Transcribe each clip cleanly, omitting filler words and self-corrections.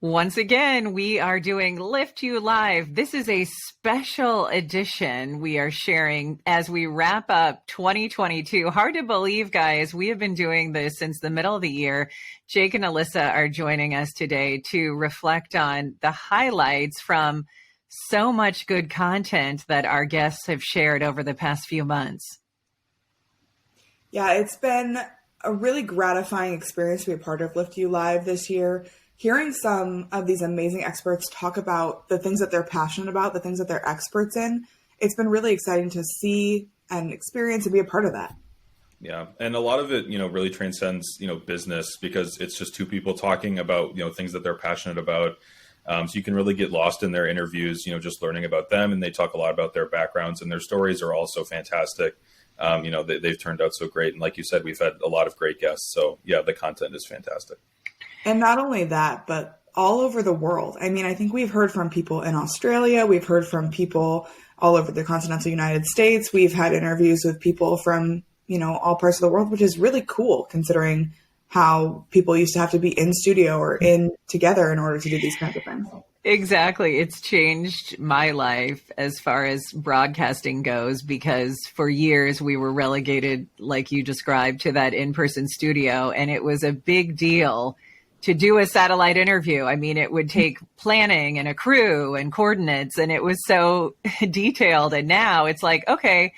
Once again, we are doing LIFTu Live. This is a special edition we are sharing as we wrap up 2022. Hard to believe, guys. We have been doing this since the middle of the year. Jake and Alyssa are joining us today to reflect on the highlights from so much good content that our guests have shared over the past few months. Yeah, it's been a really gratifying experience to be a part of LIFTu Live this year. Hearing some of these amazing experts talk about the things that they're passionate about, the things that they're experts in, it's been really exciting to see and experience and be a part of that. Yeah. And a lot of it, really transcends, business, because it's just two people talking about, things that they're passionate about. So you can really get lost in their interviews, just learning about them. And they talk a lot about their backgrounds, and their stories are also fantastic. They've turned out so great. And like you said, we've had a lot of great guests. So yeah, the content is fantastic. And not only that, but all over the world. I mean, I think we've heard from people in Australia. We've heard from people all over the continental United States. We've had interviews with people from, all parts of the world, which is really cool considering how people used to have to be in studio or in together in order to do these kinds of things. Exactly. It's changed my life as far as broadcasting goes, because for years we were relegated, like you described, to that in-person studio. And it was a big deal to do a satellite interview. I mean, it would take planning and a crew and coordinates, and it was so detailed. And now it's like, okay,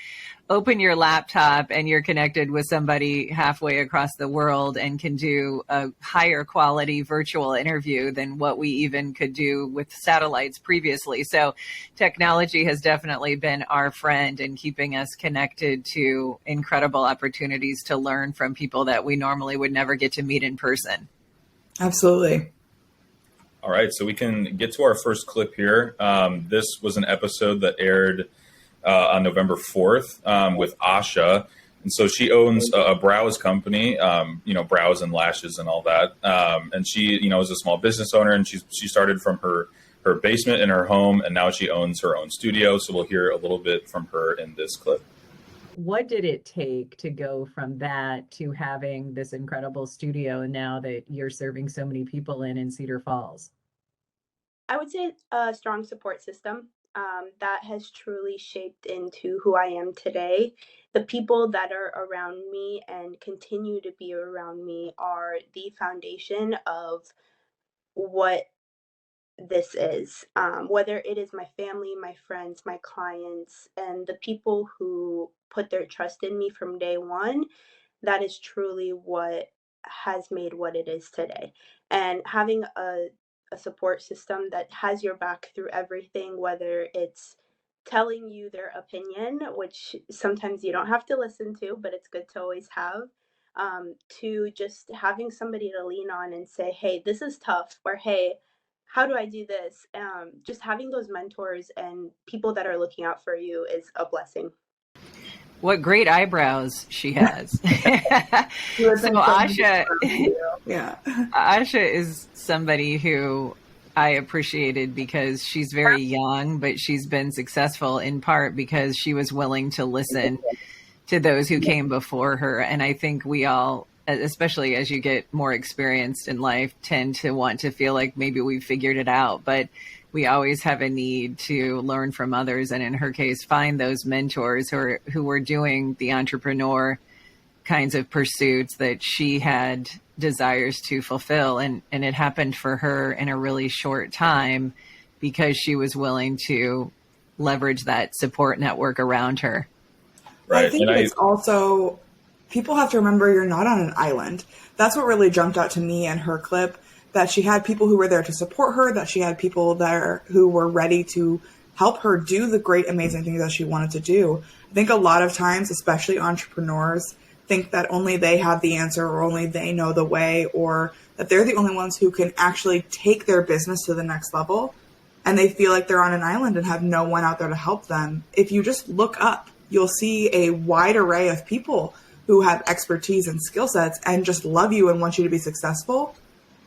open your laptop and you're connected with somebody halfway across the world and can do a higher quality virtual interview than what we even could do with satellites previously. So technology has definitely been our friend in keeping us connected to incredible opportunities to learn from people that we normally would never get to meet in person. Absolutely. All right, so we can get to our first clip here. This was an episode that aired on November 4th with Asha. And so she owns a brows company, brows and lashes and all that. And she, is a small business owner, and she started from her basement in her home, and now she owns her own studio. So we'll hear a little bit from her in this clip. What did it take to go from that to having this incredible studio now that you're serving so many people in Cedar Falls? I would say a strong support system that has truly shaped into who I am today. The people that are around me and continue to be around me are the foundation of what this is, whether it is my family, my friends, my clients, and the people who put their trust in me from day one. That is truly what has made what it is today. And having a support system that has your back through everything, whether it's telling you their opinion, which sometimes you don't have to listen to, but it's good to always have, to just having somebody to lean on and say, hey, this is tough, or hey, how do I do this? Just having those mentors and people that are looking out for you is a blessing. What great eyebrows she has. So Asha, Asha is somebody who I appreciated because she's very young, but she's been successful in part because she was willing to listen to those who came before her. And I think we all, especially as you get more experienced in life, tend to want to feel like maybe we've figured it out, but we always have a need to learn from others. And in her case, find those mentors who were doing the entrepreneur kinds of pursuits that she had desires to fulfill. And it happened for her in a really short time because she was willing to leverage that support network around her. Right. I think it's also, people have to remember you're not on an island. That's what really jumped out to me in her clip, that she had people who were there to support her, that she had people there who were ready to help her do the great, amazing things that she wanted to do. I think a lot of times, especially entrepreneurs, think that only they have the answer or only they know the way, or that they're the only ones who can actually take their business to the next level. And they feel like they're on an island and have no one out there to help them. If you just look up, you'll see a wide array of people who have expertise and skill sets and just love you and want you to be successful,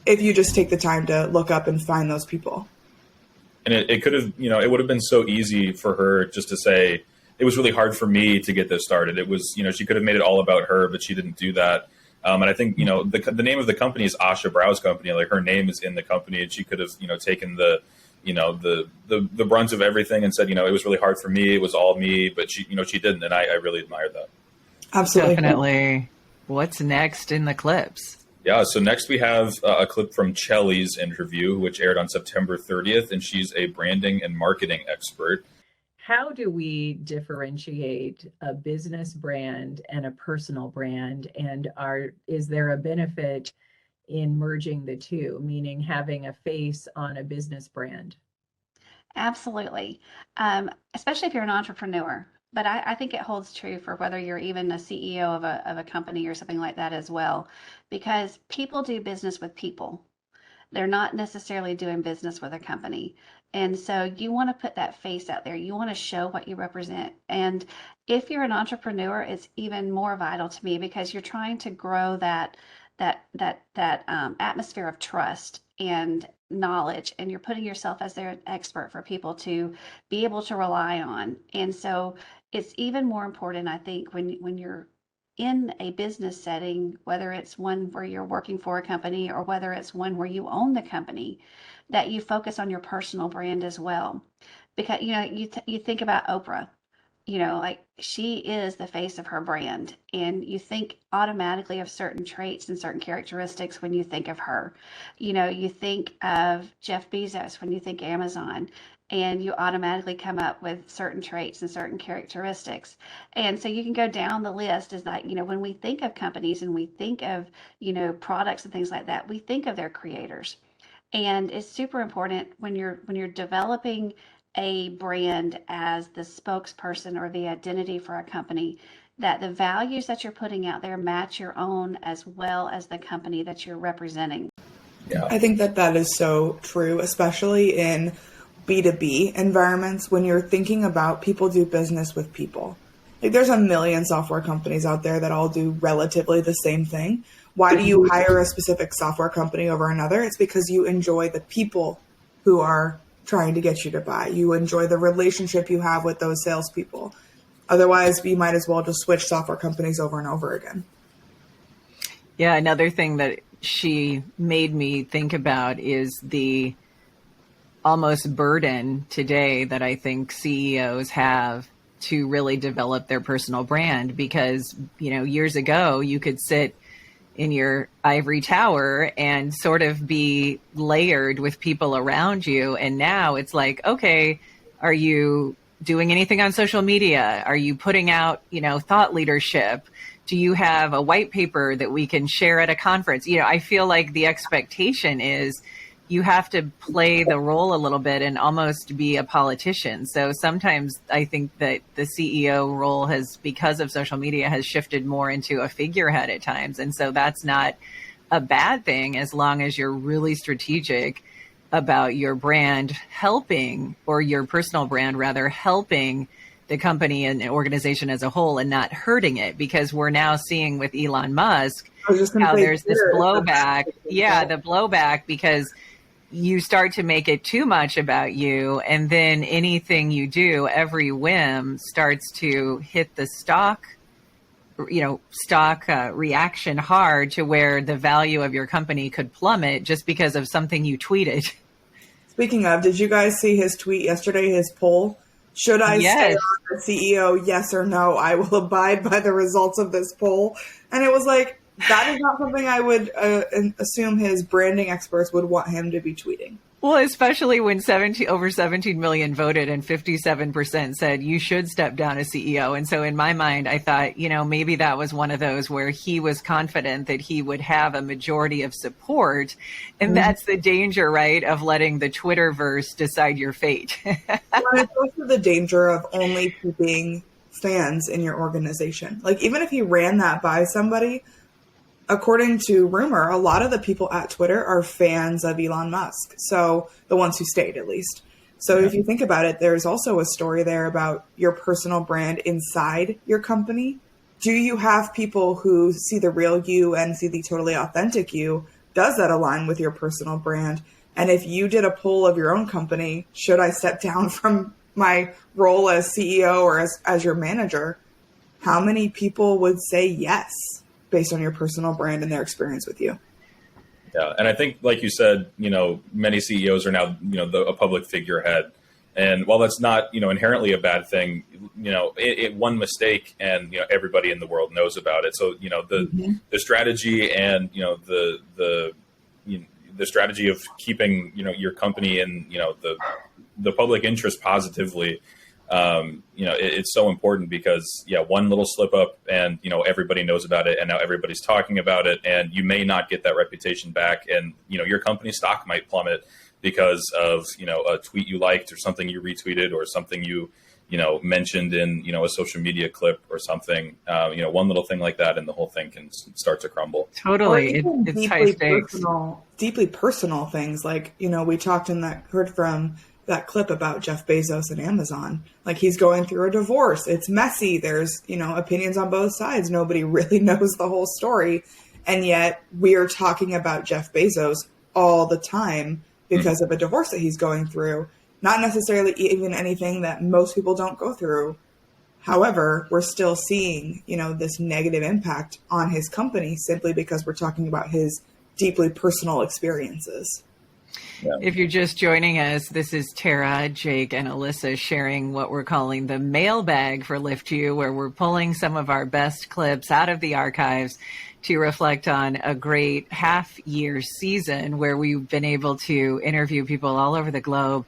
if you just take the time to look up and find those people. And it could have, it would have been so easy for her just to say, it was really hard for me to get this started. It was, she could have made it all about her, but she didn't do that. And I think, the name of the company is Asha Brow's company. Like, her name is in the company, and she could have, taken the brunt of everything and said, it was really hard for me. It was all me, but she didn't. And I really admired that. Absolutely. Definitely. What's next in the clips? Yeah, so next we have a clip from Chelly's interview, which aired on September 30th, and she's a branding and marketing expert. How do we differentiate a business brand and a personal brand? And is there a benefit in merging the two, meaning having a face on a business brand? Absolutely. Especially if you're an entrepreneur. But I think it holds true for whether you're even a CEO of a company or something like that as well, because people do business with people. They're not necessarily doing business with a company. And so you want to put that face out there. You want to show what you represent. And if you're an entrepreneur, it's even more vital to me because you're trying to grow that atmosphere of trust and knowledge, and you're putting yourself as their expert for people to be able to rely on. And so it's even more important, I think, when you're in a business setting, whether it's one where you're working for a company or whether it's one where you own the company, that you focus on your personal brand as well. Because you think about Oprah, like she is the face of her brand, and you think automatically of certain traits and certain characteristics when you think of her. You think of Jeff Bezos when you think Amazon, and you automatically come up with certain traits and certain characteristics. And so you can go down the list is that, when we think of companies and we think of, products and things like that, we think of their creators. And it's super important when you're developing a brand as the spokesperson or the identity for a company, that the values that you're putting out there match your own as well as the company that you're representing. Yeah. I think that is so true, especially in B2B environments when you're thinking about people do business with people. Like, there's a million software companies out there that all do relatively the same thing. Why do you hire a specific software company over another? It's because you enjoy the people who are trying to get you to buy. You enjoy the relationship you have with those salespeople. Otherwise, you might as well just switch software companies over and over again. Yeah, another thing that she made me think about is the almost burden today that I think CEOs have to really develop their personal brand, because, years ago you could sit in your ivory tower and sort of be layered with people around you. And now it's like, okay, are you doing anything on social media? Are you putting out, thought leadership? Do you have a white paper that we can share at a conference? I feel like the expectation is you have to play the role a little bit and almost be a politician. So sometimes I think that the CEO role has, because of social media, has shifted more into a figurehead at times. And so that's not a bad thing as long as you're really strategic about your brand helping, or your personal brand rather, helping the company and the organization as a whole and not hurting it. Because we're now seeing with Elon Musk how there's this blowback. Yeah, the blowback, because you start to make it too much about you, and then anything you do, every whim starts to hit the stock reaction hard, to where the value of your company could plummet just because of something you tweeted. Speaking of, did you guys see his tweet yesterday, his poll? Should I stay on as CEO? Yes or no? I will abide by the results of this poll. And it was like, that is not something I would assume his branding experts would want him to be tweeting. Well, especially when over 17 million voted and 57% said you should step down as CEO. And so in my mind, I thought, maybe that was one of those where he was confident that he would have a majority of support. And that's the danger, right, of letting the Twitterverse decide your fate. Well, it's also the danger of only keeping fans in your organization. Like, even if he ran that by somebody, according to rumor, a lot of the people at Twitter are fans of Elon Musk. So the ones who stayed, at least. So if you think about it, there's also a story there about your personal brand inside your company. Do you have people who see the real you and see the totally authentic you? Does that align with your personal brand? And if you did a poll of your own company, should I step down from my role as CEO or as your manager? How many people would say yes? based on your personal brand and their experience with you. Yeah, and I think, like you said, many CEOs are now, a public figurehead, and while that's not, inherently a bad thing, one mistake and everybody in the world knows about it. So the strategy and the strategy of keeping your company in the public interest positively. It's so important because one little slip up and everybody knows about it, and now everybody's talking about it, and you may not get that reputation back, and your company stock might plummet because of a tweet you liked or something you retweeted or something you mentioned in a social media clip or something. One little thing like that and the whole thing can start to crumble. Totally. It's high stakes. Deeply personal things like we talked in heard from that clip about Jeff Bezos and Amazon. Like, he's going through a divorce. It's messy. There's, opinions on both sides. Nobody really knows the whole story. And yet we are talking about Jeff Bezos all the time because of a divorce that he's going through. Not necessarily even anything that most people don't go through. However, we're still seeing, this negative impact on his company simply because we're talking about his deeply personal experiences. Yeah. If you're just joining us, this is Tara, Jake, and Alyssa sharing what we're calling the Mailbag for LIFTu, where we're pulling some of our best clips out of the archives to reflect on a great half-year season where we've been able to interview people all over the globe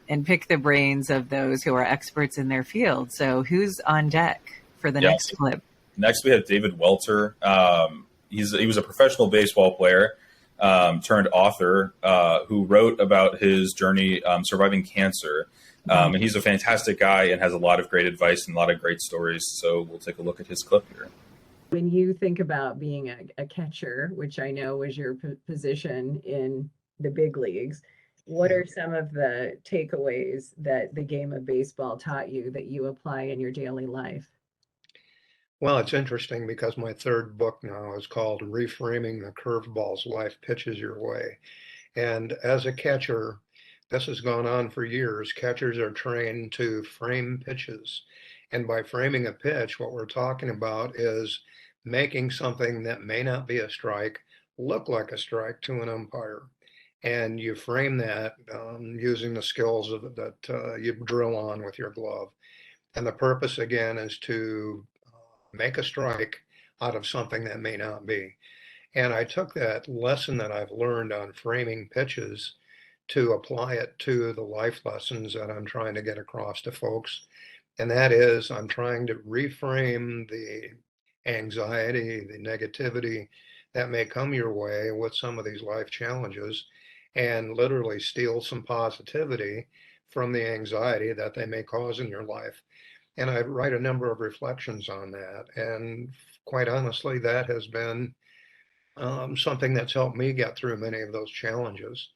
and pick the brains of those who are experts in their field. So who's on deck for the next clip? Next, we have David Welter. He was a professional baseball player turned author who wrote about his journey surviving cancer. And he's a fantastic guy and has a lot of great advice and a lot of great stories. So we'll take a look at his clip here. When you think about being a catcher, which I know was your position in the big leagues, what are some of the takeaways that the game of baseball taught you that you apply in your daily life? Well, it's interesting because my third book now is called Reframing the Curveballs Life Pitches Your Way. And as a catcher, this has gone on for years. Catchers are trained to frame pitches. And by framing a pitch, what we're talking about is making something that may not be a strike look like a strike to an umpire. And you frame that using the skills that you drill on with your glove. And the purpose, again, is to make a strike out of something that may not be. And I took that lesson that I've learned on framing pitches to apply it to the life lessons that I'm trying to get across to folks. And that is, I'm trying to reframe the anxiety, the negativity that may come your way with some of these life challenges, and literally steal some positivity from the anxiety that they may cause in your life. And I write a number of reflections on that. And quite honestly, that has been something that's helped me get through many of those challenges.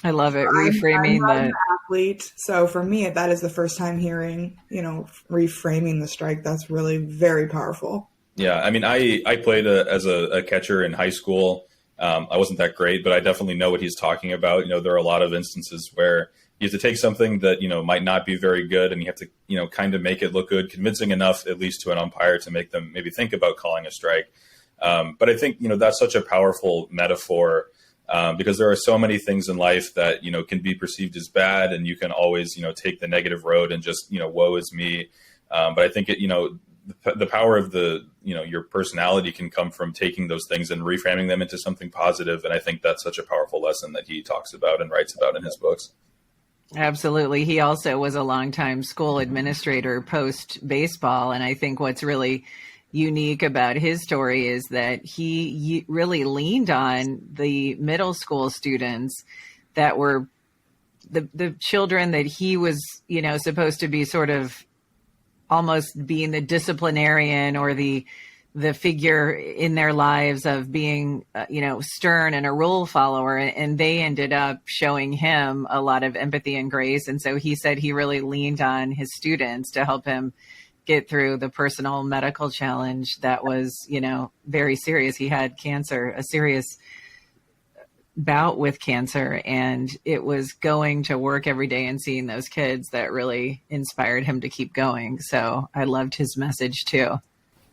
I love it. Reframing I'm an athlete. So for me, that is the first time hearing, reframing the strike. That's really very powerful. Yeah. I mean, I played as a catcher in high school. I wasn't that great, but I definitely know what he's talking about. There are a lot of instances where you have to take something that, might not be very good, and you have to, kind of make it look good, convincing enough, at least to an umpire, to make them maybe think about calling a strike. But I think, that's such a powerful metaphor because there are so many things in life that, can be perceived as bad, and you can always, take the negative road and just, woe is me. But I think the power of your personality can come from taking those things and reframing them into something positive. And I think that's such a powerful lesson that he talks about and writes about in his books. Absolutely. He also was a longtime school administrator post baseball. And I think what's really unique about his story is that he really leaned on the middle school students that were the children that he was, supposed to be sort of almost being the disciplinarian or the figure in their lives of being, stern and a rule follower. And they ended up showing him a lot of empathy and grace. And so he said he really leaned on his students to help him get through the personal medical challenge that was, very serious. He had cancer, a serious bout with cancer, and it was going to work every day and seeing those kids that really inspired him to keep going. So I loved his message too.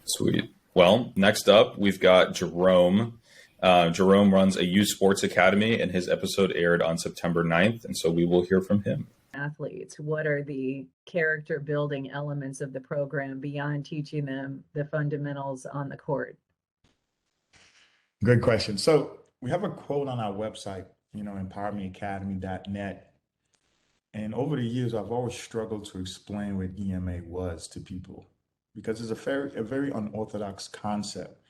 Sweet. Well, next up, we've got Jerome. Jerome runs a youth sports academy, and his episode aired on September 9th. And so we will hear from him. Athletes, what are the character building elements of the program beyond teaching them the fundamentals on the court? Good question. So we have a quote on our website, empowermentacademy.net. And over the years, I've always struggled to explain what EMA was to people because it's a very unorthodox concept.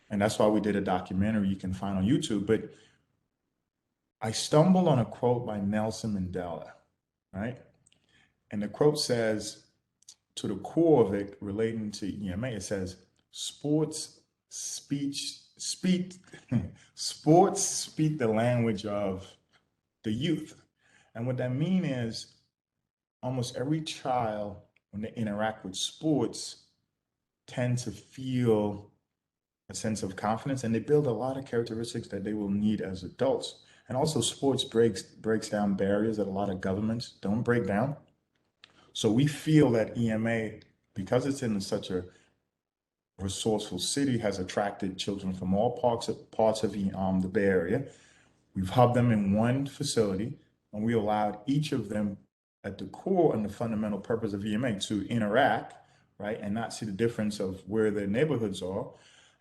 And that's why we did a documentary you can find on YouTube. But I stumbled on a quote by Nelson Mandela, right? And the quote says, to the core of it relating to EMA, it says, sports speak the language of the youth. And what that means is almost every child, when they interact with sports, tend to feel a sense of confidence, and they build a lot of characteristics that they will need as adults. And also sports breaks down barriers that a lot of governments don't break down. So we feel that EMA, because it's in such a resourceful city, has attracted children from all parts of the Bay Area. We've hubbed them in one facility, and we allowed each of them at the core and the fundamental purpose of EMA to interact, right, and not see the difference of where their neighborhoods are.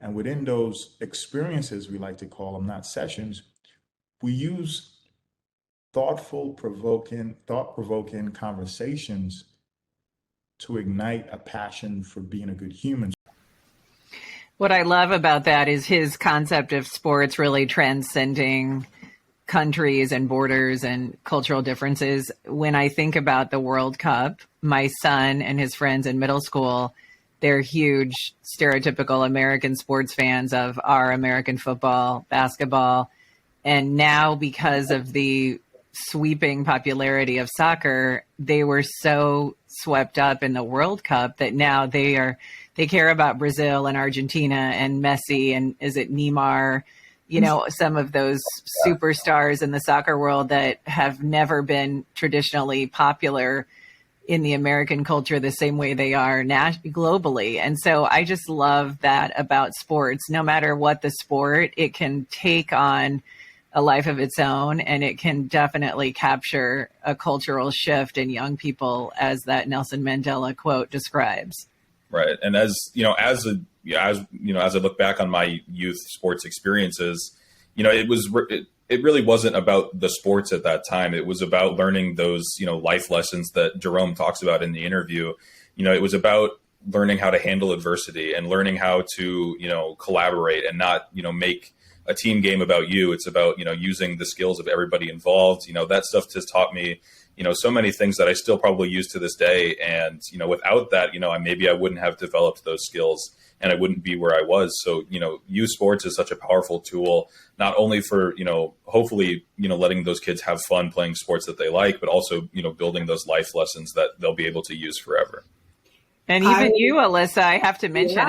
And within those experiences, we like to call them, not sessions, we use thought-provoking conversations to ignite a passion for being a good human. What I love about that is his concept of sports really transcending countries and borders and cultural differences. When I think about the World Cup, my son and his friends in middle school, they're huge stereotypical American sports fans of our American football, basketball. And now, because of the sweeping popularity of soccer, they were so swept up in the World Cup that now they care about Brazil and Argentina and Messi and is it Neymar, some of those superstars in the soccer world that have never been traditionally popular in the American culture the same way they are globally. And so I just love that about sports. No matter what the sport, it can take on a life of its own, and it can definitely capture a cultural shift in young people, as that Nelson Mandela quote describes. Right. And as I look back on my youth sports experiences, it really wasn't about the sports at that time. It was about learning those, life lessons that Jerome talks about in the interview. It was about learning how to handle adversity and learning how to, collaborate and not, make a team game about you. It's about, using the skills of everybody involved. That stuff has taught me, so many things that I still probably use to this day. And, without that, maybe I wouldn't have developed those skills and I wouldn't be where I was. So, youth sports is such a powerful tool, not only for, hopefully, letting those kids have fun playing sports that they like, but also, building those life lessons that they'll be able to use forever. And even you, Alyssa, I have to mention,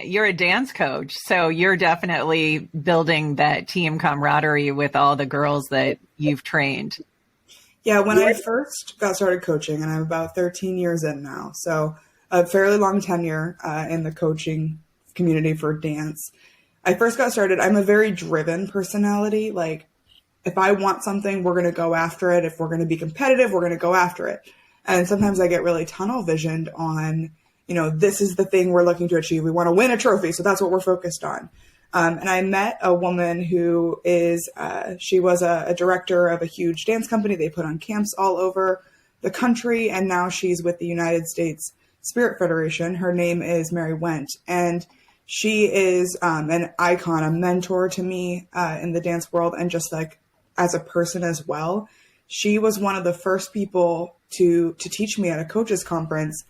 you're a dance coach, so you're definitely building that team camaraderie with all the girls that you've trained. Yeah, when I first got started coaching, and I'm about 13 years in now, so a fairly long tenure in the coaching community for dance. I first got started, I'm a very driven personality. Like, if I want something, we're going to go after it. If we're going to be competitive, we're going to go after it. And sometimes I get really tunnel visioned on, this is the thing we're looking to achieve. We want to win a trophy, so that's what we're focused on. And I met a woman who she was a director of a huge dance company. They put on camps all over the country, and now she's with the United States Spirit Federation. Her name is Mary Wendt, and she is an icon, a mentor to me in the dance world, and just like as a person as well. She was one of the first people to teach me at a coaches conference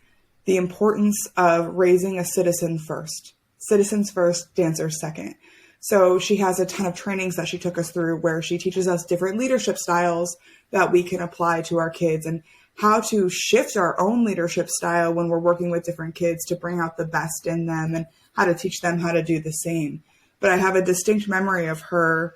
the importance of raising a citizen first. Citizens first, dancers second. So she has a ton of trainings that she took us through where she teaches us different leadership styles that we can apply to our kids and how to shift our own leadership style when we're working with different kids to bring out the best in them and how to teach them how to do the same. But I have a distinct memory of her,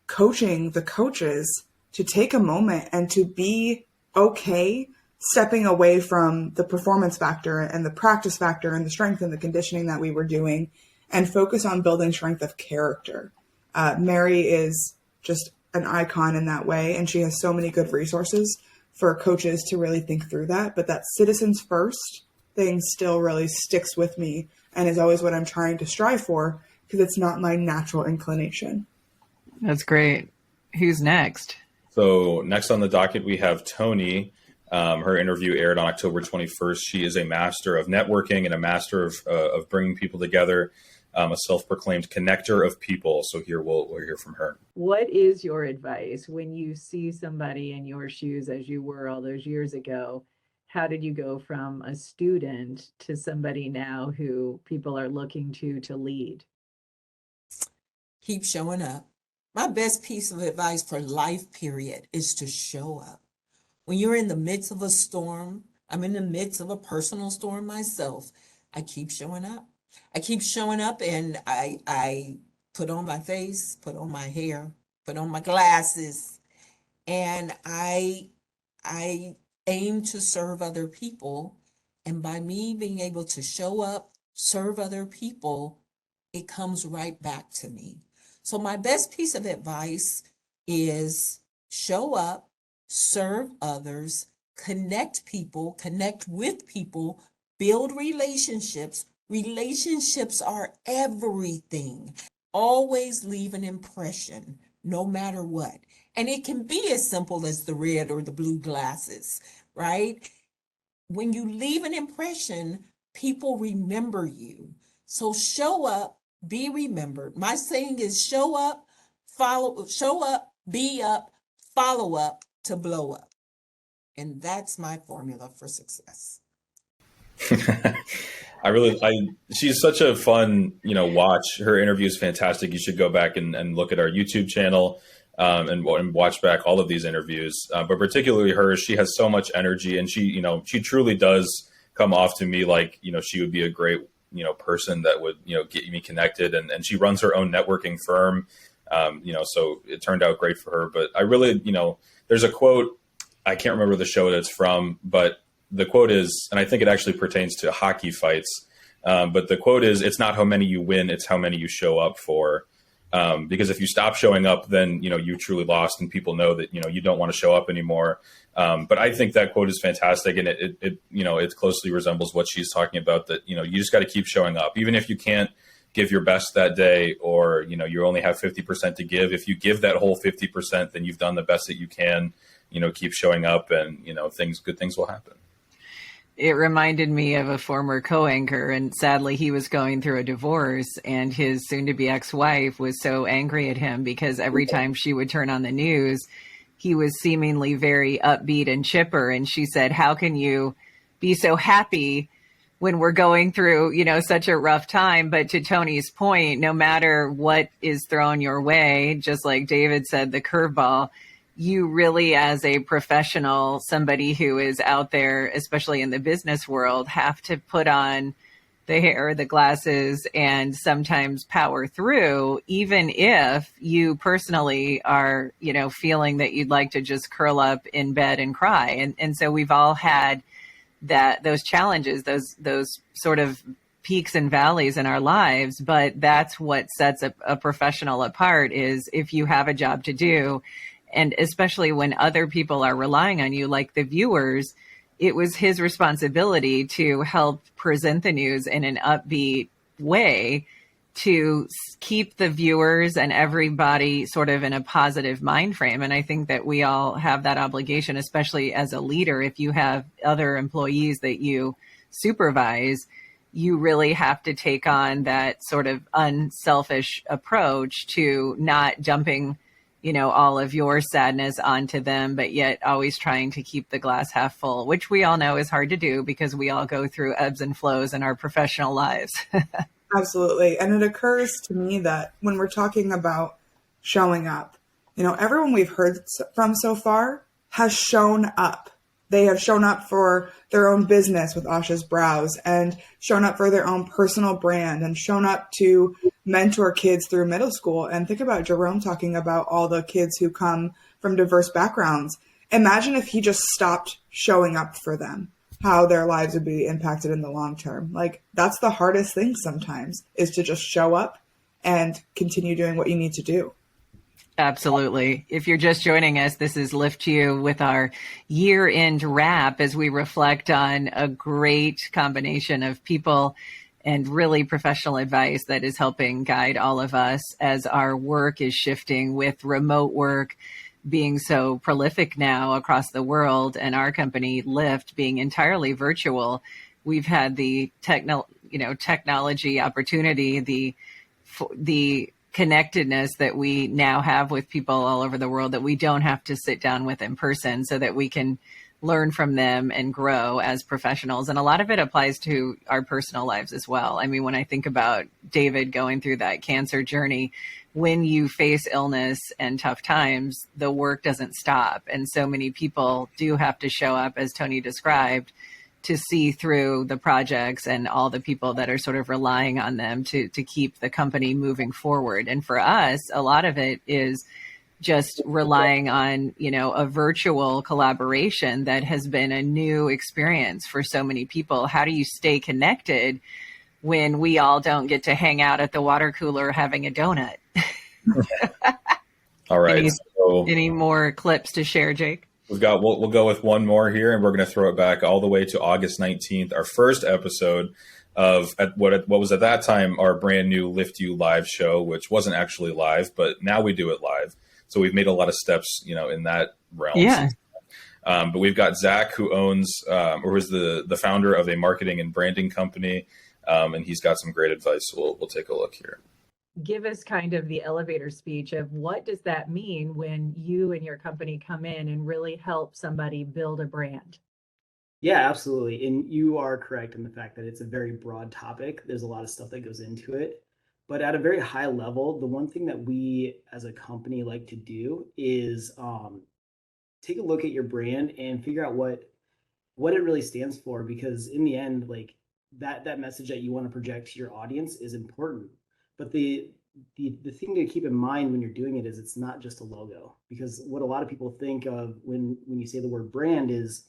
coaching the coaches to take a moment and to be okay stepping away from the performance factor and the practice factor and the strength and the conditioning that we were doing and focus on building strength of character. Mary is just an icon in that way, and she has so many good resources for coaches to really think through that. But that citizens first thing still really sticks with me and is always what I'm trying to strive for, because it's not my natural inclination. That's great. Who's next? So next on the docket, we have Tony. Her interview aired on October 21st. She is a master of networking and a master of bringing people together, a self-proclaimed connector of people. So here we'll hear from her. What is your advice when you see somebody in your shoes as you were all those years ago? How did you go from a student to somebody now who people are looking to lead? Keep showing up. My best piece of advice for life, period, is to show up. When you're in the midst of a storm, I'm in the midst of a personal storm myself, I keep showing up. I keep showing up, and I put on my face, put on my hair, put on my glasses, and I aim to serve other people. And by me being able to show up, serve other people, it comes right back to me. So my best piece of advice is show up, serve others, connect people, connect with people, build relationships. Relationships are everything. Always leave an impression, no matter what. And it can be as simple as the red or the blue glasses, right? When you leave an impression, people remember you. So show up, be remembered. My saying is show up, be up, follow up to blow up. And that's my formula for success. She's such a fun, watch. Her interview is fantastic. You should go back and look at our YouTube channel and watch back all of these interviews. But particularly hers, she has so much energy, and she truly does come off to me like, she would be a great, person that would, get me connected. And she runs her own networking firm. So it turned out great for her. But I really, there's a quote, I can't remember the show that it's from, but the quote is, and I think it actually pertains to hockey fights. But the quote is, it's not how many you win, it's how many you show up for. Because if you stop showing up, then, you truly lost, and people know that, you don't want to show up anymore. But I think that quote is fantastic, and it closely resembles what she's talking about, that, you just got to keep showing up, even if you can't give your best that day, or, you only have 50% to give. If you give that whole 50%, then you've done the best that you can, keep showing up, and, good things will happen. It reminded me of a former co-anchor, and sadly he was going through a divorce, and his soon-to-be ex-wife was so angry at him because every time she would turn on the news, he was seemingly very upbeat and chipper. And she said, how can you be so happy when we're going through, such a rough time? But to Tony's point, no matter what is thrown your way, just like David said, the curveball, you really, as a professional, somebody who is out there, especially in the business world, have to put on the hair, the glasses, and sometimes power through, even if you personally are, feeling that you'd like to just curl up in bed and cry. And so we've all had those challenges, those sort of peaks and valleys in our lives. But that's what sets a professional apart, is if you have a job to do. And especially when other people are relying on you, like the viewers, it was his responsibility to help present the news in an upbeat way to keep the viewers and everybody sort of in a positive mind frame. And I think that we all have that obligation, especially as a leader. If you have other employees that you supervise, you really have to take on that sort of unselfish approach to not dumping all of your sadness onto them, but yet always trying to keep the glass half full, which we all know is hard to do because we all go through ebbs and flows in our professional lives. Absolutely. And it occurs to me that when we're talking about showing up, everyone we've heard from so far has shown up. They have shown up for their own business with Asha's Brows, and shown up for their own personal brand, and shown up to mentor kids through middle school. And think about Jerome talking about all the kids who come from diverse backgrounds. Imagine if he just stopped showing up for them, how their lives would be impacted in the long term. Like, that's the hardest thing sometimes, is to just show up and continue doing what you need to do. Absolutely. If you're just joining us, this is LIFTu with our year-end wrap as we reflect on a great combination of people and really professional advice that is helping guide all of us as our work is shifting with remote work being so prolific now across the world, and our company LIFT being entirely virtual. We've had the technology opportunity, the connectedness that we now have with people all over the world that we don't have to sit down with in person, so that we can learn from them and grow as professionals. And a lot of it applies to our personal lives as well. I mean, when I think about David going through that cancer journey, when you face illness and tough times, the work doesn't stop. And so many people do have to show up, as Tony described, to see through the projects and all the people that are sort of relying on them to keep the company moving forward. And for us, a lot of it is just relying on, a virtual collaboration that has been a new experience for so many people. How do you stay connected when we all don't get to hang out at the water cooler having a donut? All right. Any more clips to share, Jake? We'll go with one more here, and we're going to throw it back all the way to August 19th, our first episode of what was at that time our brand new LIFTu live show, which wasn't actually live, but now we do it live. So we've made a lot of steps, in that realm. Yeah. But we've got Zach, who owns or is the founder of a marketing and branding company, and he's got some great advice. So we'll take a look here. Give us kind of the elevator speech of what does that mean when you and your company come in and really help somebody build a brand? Yeah, absolutely. And you are correct in the fact that it's a very broad topic. There's a lot of stuff that goes into it. But at a very high level, the one thing that we as a company like to do is take a look at your brand and figure out what it really stands for. Because in the end, like that message that you want to project to your audience is important. But the thing to keep in mind when you're doing it is it's not just a logo. Because what a lot of people think of when you say the word brand is,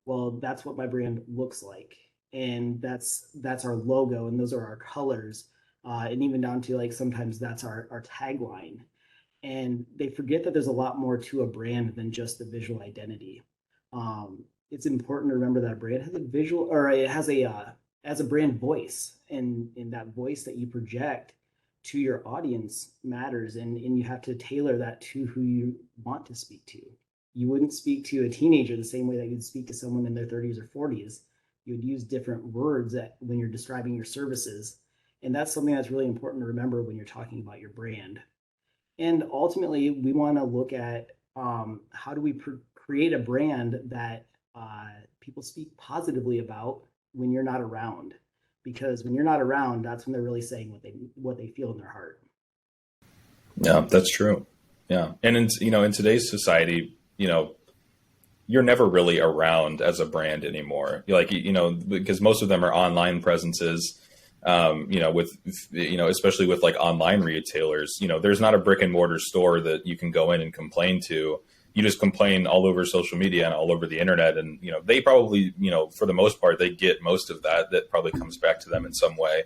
well, that's what my brand looks like. And that's our logo, and those are our colors. And even down to like sometimes that's our tagline. And they forget that there's a lot more to a brand than just the visual identity. It's important to remember that a brand has a visual, or it has a brand voice, and that voice that you project to your audience matters, and you have to tailor that to who you want to speak to. You wouldn't speak to a teenager the same way that you'd speak to someone in their 30s or 40s. You would use different words when you're describing your services. And that's something that's really important to remember when you're talking about your brand. And ultimately, we want to look at how do we create a brand that people speak positively about when you're not around. Because when you're not around, that's when they're really saying what they feel in their heart. Yeah, that's true. Yeah. And in today's society, you're never really around as a brand anymore. Because most of them are online presences. Especially with like online retailers, there's not a brick and mortar store that you can go in and complain to. You just complain all over social media and all over the internet. And, they probably, for the most part, they get most of that probably comes back to them in some way.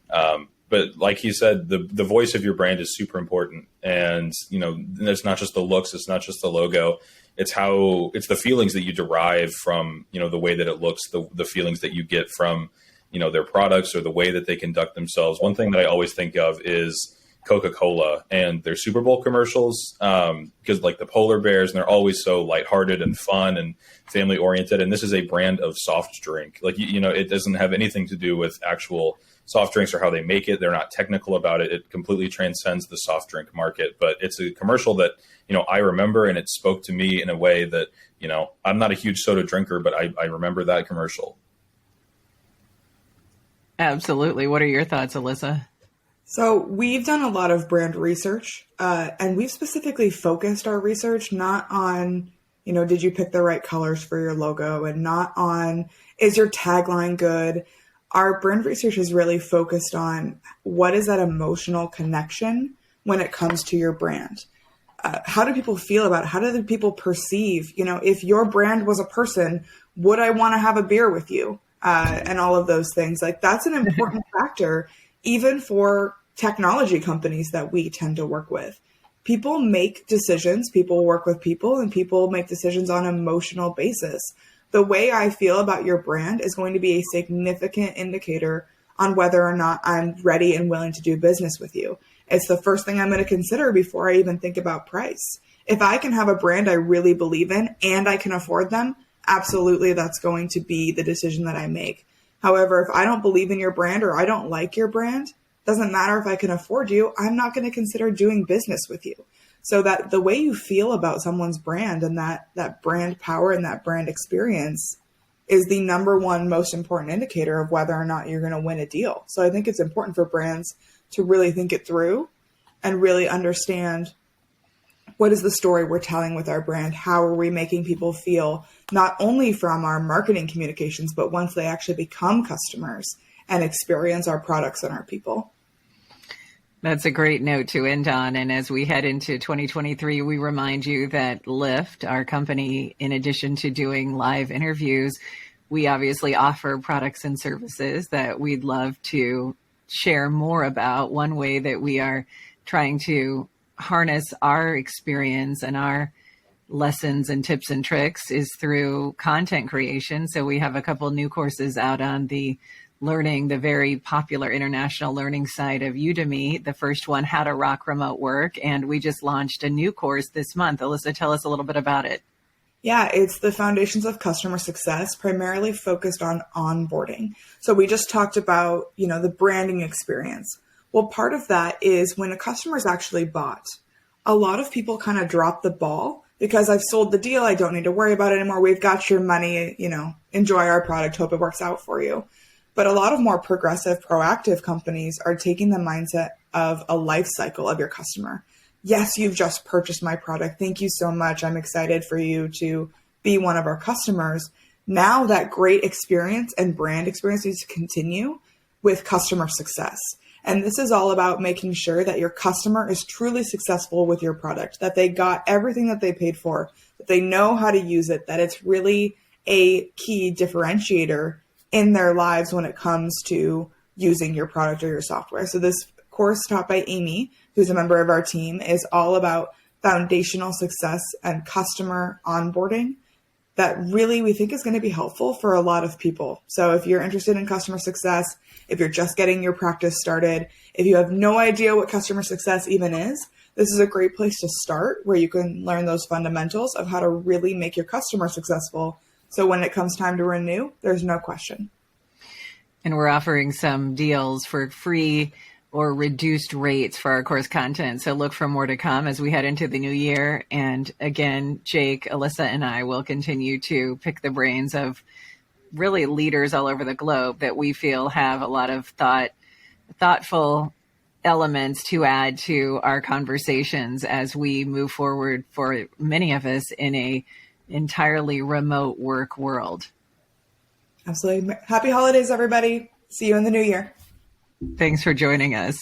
But like he said, the voice of your brand is super important. And, it's not just the looks, it's not just the logo. It's the feelings that you derive from, the way that it looks, the feelings that you get from, their products or the way that they conduct themselves. One thing that I always think of is Coca-Cola and their Super Bowl commercials, because like the polar bears, and they're always so lighthearted and fun and family oriented. And this is a brand of soft drink. Like, it doesn't have anything to do with actual soft drinks or how they make it. They're not technical about it. It completely transcends the soft drink market, but it's a commercial that, I remember, and it spoke to me in a way that, I'm not a huge soda drinker, but I remember that commercial. Absolutely. What are your thoughts, Alyssa? So we've done a lot of brand research, and we've specifically focused our research not on, did you pick the right colors for your logo, and not on, is your tagline good? Our brand research is really focused on what is that emotional connection when it comes to your brand. how do people feel about it? How do the people perceive, if your brand was a person, would I want to have a beer with you? And all of those things. Like, that's an important factor, even for technology companies that we tend to work with. People make decisions, people work with people, and people make decisions on an emotional basis. The way I feel about your brand is going to be a significant indicator on whether or not I'm ready and willing to do business with you. It's the first thing I'm going to consider before I even think about price. If I can have a brand I really believe in and I can afford them, absolutely, that's going to be the decision that I make. However, if I don't believe in your brand or I don't like your brand, doesn't matter if I can afford you, I'm not going to consider doing business with you. So that the way you feel about someone's brand and that brand power and that brand experience is the number one most important indicator of whether or not you're going to win a deal. So I think it's important for brands to really think it through and really understand, what is the story we're telling with our brand? How are we making people feel, not only from our marketing communications, but once they actually become customers and experience our products and our people? That's a great note to end on. And as we head into 2023, we remind you that LIFT, our company, in addition to doing live interviews, we obviously offer products and services that we'd love to share more about. One way that we are trying to harness our experience and our lessons and tips and tricks is through content creation. So we have a couple new courses out on the very popular international learning site of Udemy. The first one, How to Rock Remote Work. And we just launched a new course this month. Alyssa, tell us a little bit about it. Yeah, it's the Foundations of Customer Success, primarily focused on onboarding. So we just talked about, the branding experience. Well, part of that is when a customer's actually bought. A lot of people kind of drop the ball because I've sold the deal. I don't need to worry about it anymore. We've got your money, enjoy our product. Hope it works out for you. But a lot of more progressive, proactive companies are taking the mindset of a life cycle of your customer. Yes, you've just purchased my product. Thank you so much. I'm excited for you to be one of our customers. Now that great experience and brand experience needs to continue with customer success. And this is all about making sure that your customer is truly successful with your product, that they got everything that they paid for, that they know how to use it, that it's really a key differentiator in their lives when it comes to using your product or your software. So this course taught by Amy, who's a member of our team, is all about foundational success and customer onboarding that really we think is going to be helpful for a lot of people. So if you're interested in customer success, if you're just getting your practice started, if you have no idea what customer success even is, this is a great place to start where you can learn those fundamentals of how to really make your customer successful. So when it comes time to renew, there's no question. And we're offering some deals for free or reduced rates for our course content. So look for more to come as we head into the new year. And again, Jake, Alyssa, and I will continue to pick the brains of really leaders all over the globe that we feel have a lot of thoughtful elements to add to our conversations as we move forward for many of us in a entirely remote work world. Absolutely. Happy holidays, everybody. See you in the new year. Thanks for joining us.